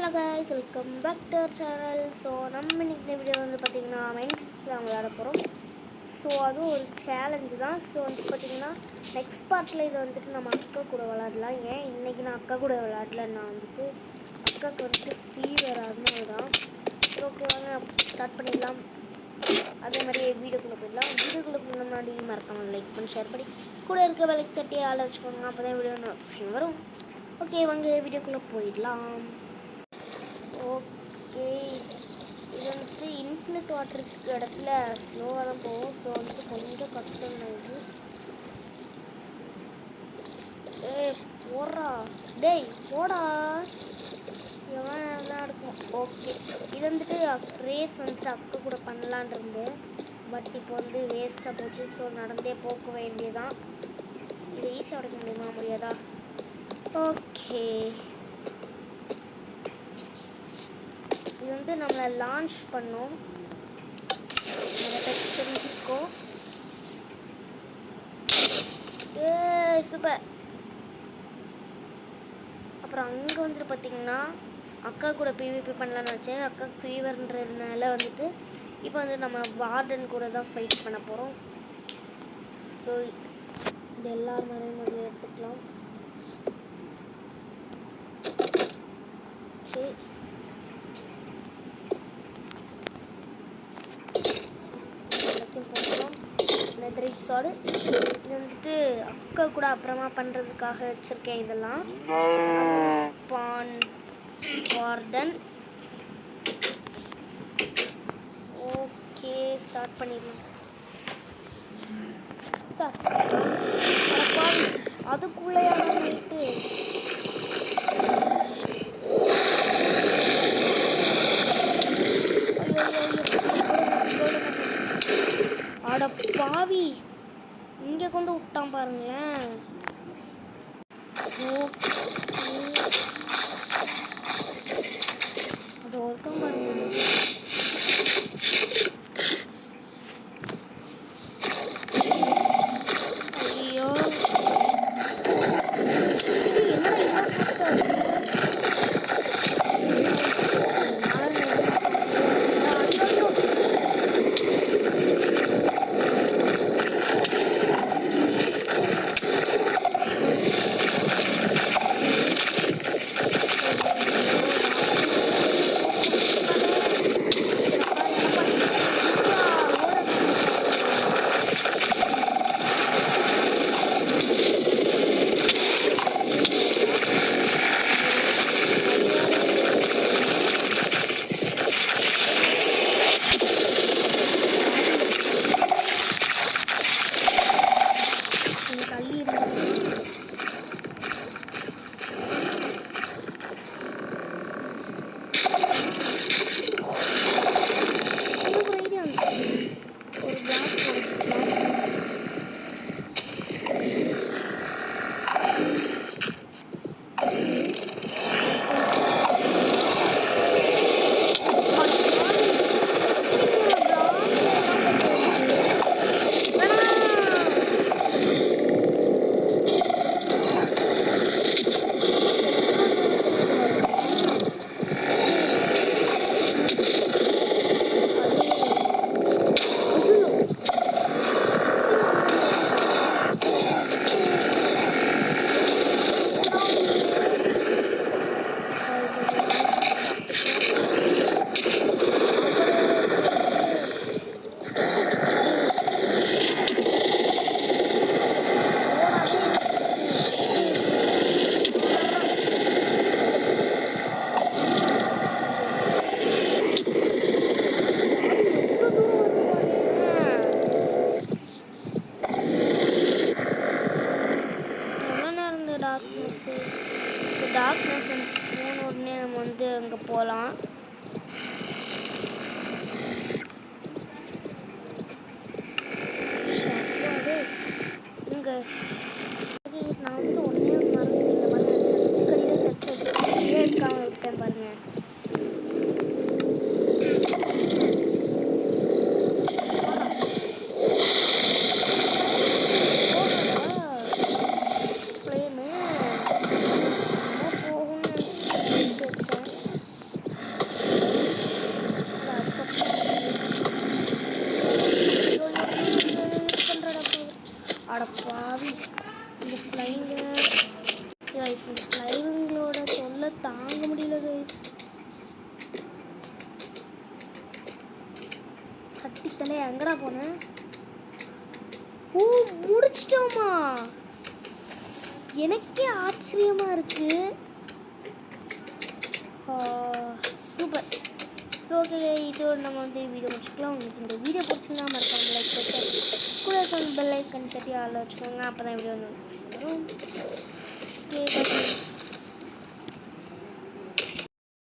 Hello guys, welcome back to our channel. So நம்ம இன்னைக்கு video வந்து பார்த்திங்கன்னா மைன்கிராஃப்ட் தான் விளையாட போகிறோம். ஸோ அதுவும் ஒரு சேலஞ்சு தான். ஸோ வந்து பார்த்திங்கன்னா நெக்ஸ்ட் பார்ட்டில் இதை வந்துட்டு நம்ம அக்கா கூட விளையாடலாம். ஏன் இன்றைக்கி நான் அக்கா கூட விளையாடல, நான் வந்துட்டு அக்காவுக்கு வந்துட்டு ஃபீவர் அதனால தான். ஓகே, வாங்க ஸ்டார்ட் பண்ணிடலாம். அதே மாதிரியே வீடியோக்குள்ளே போயிடலாம். வீடியோக்குள்ளே முன்னாடி மறக்காமல் லைக் பண்ணி ஷேர் பண்ணி கூட இருக்க வேலைக்கு தட்டி ஆளை வச்சுக்கோங்க. அப்போ தான் வீடியோ நோட்டிஃபிகேஷன் வரும். ஓகே, வாங்க வீடியோக்குள்ளே போயிடலாம். ஓகே, இது வந்துட்டு இன்ஃபினிட் வாட்டர் இடத்துல ஸ்லோவாக தான் போகும். ஸோ வந்துட்டு கொஞ்சம் கஷ்டம் தான் இது. போடுறா, டேய் போடா, எவன் இருக்கும். ஓகே, இது வந்துட்டு ரேஸ் வந்துட்டு அக்கா கூட பண்ணலான் இருந்து, பட் இப்போ வந்து வேஸ்ட்டாக போச்சு. ஸோ நடந்தே போக வேண்டியதான். இது ஈஸியாக உடைக்க முடியுமா, முடியாதா? ஓகே, இது வந்து நம்மளை லான்ச் பண்ணோம். தெரிஞ்சுக்கோ. சூப்பர். அப்புறம் அங்கே வந்துட்டு பார்த்திங்கன்னா அக்கா கூட பிவிபி பண்ணலான்னு வச்சேன். அக்காவுக்கு ஃபீவர்ன்றதுனால வந்துட்டு இப்போ வந்து நம்ம வார்டன் கூட தான் ஃபைட் பண்ண போகிறோம். ஸோ இது எல்லார் மாதிரியும் முதல்ல எடுத்துக்கலாம். சரி, நெதரைட்ஸோடு இது வந்துட்டு அக்கா கூட அப்புறமா பண்ணுறதுக்காக வச்சுருக்கேன். இதெல்லாம் ஸ்பான் வார்டன். ஓகே, ஸ்டார்ட் பண்ணிடலாம். ஸ்டார்ட். அதுக்குள்ளேயான நைட்டு அட பாவி, இங்கே கொண்டு விட்டான் பாருங்களேன். அது ஒருத்தம் பாருங்க. ஐயோ, டார்க்னஸ் போன உடனே நம்ம வந்து அங்கே போகலாம். இங்கே நான் வந்துட்டு ஒன்றே மறந்துட்டீங்க பாருங்க. செஸ்ட் கடையில் செஸ்ட் வச்சு எடுக்காமல் விட்டேன் பாருங்க. கைஸ் இந்த ஸ்லைமுங்களோட தொல்லை தாங்க முடியல கைஸ். சட்டித்தலை எங்கடா போனேன்? ஓ முடிச்சிட்டோமா? எனக்கே ஆச்சரியமா இருக்கு. சூப்பர். ஸோ ஓகே இதோட நம்ம வந்து வீடியோ முடிச்சுக்கலாம். உங்களுக்கு இந்த வீடியோ பிடிச்சிருந்தா மறக்காம லைக் பண்ணி கூட பெல் ஐக்கன் தட்டி ஆள் வச்சுக்கோங்க. அப்போ தான் வீடியோ வந்து ஓகே.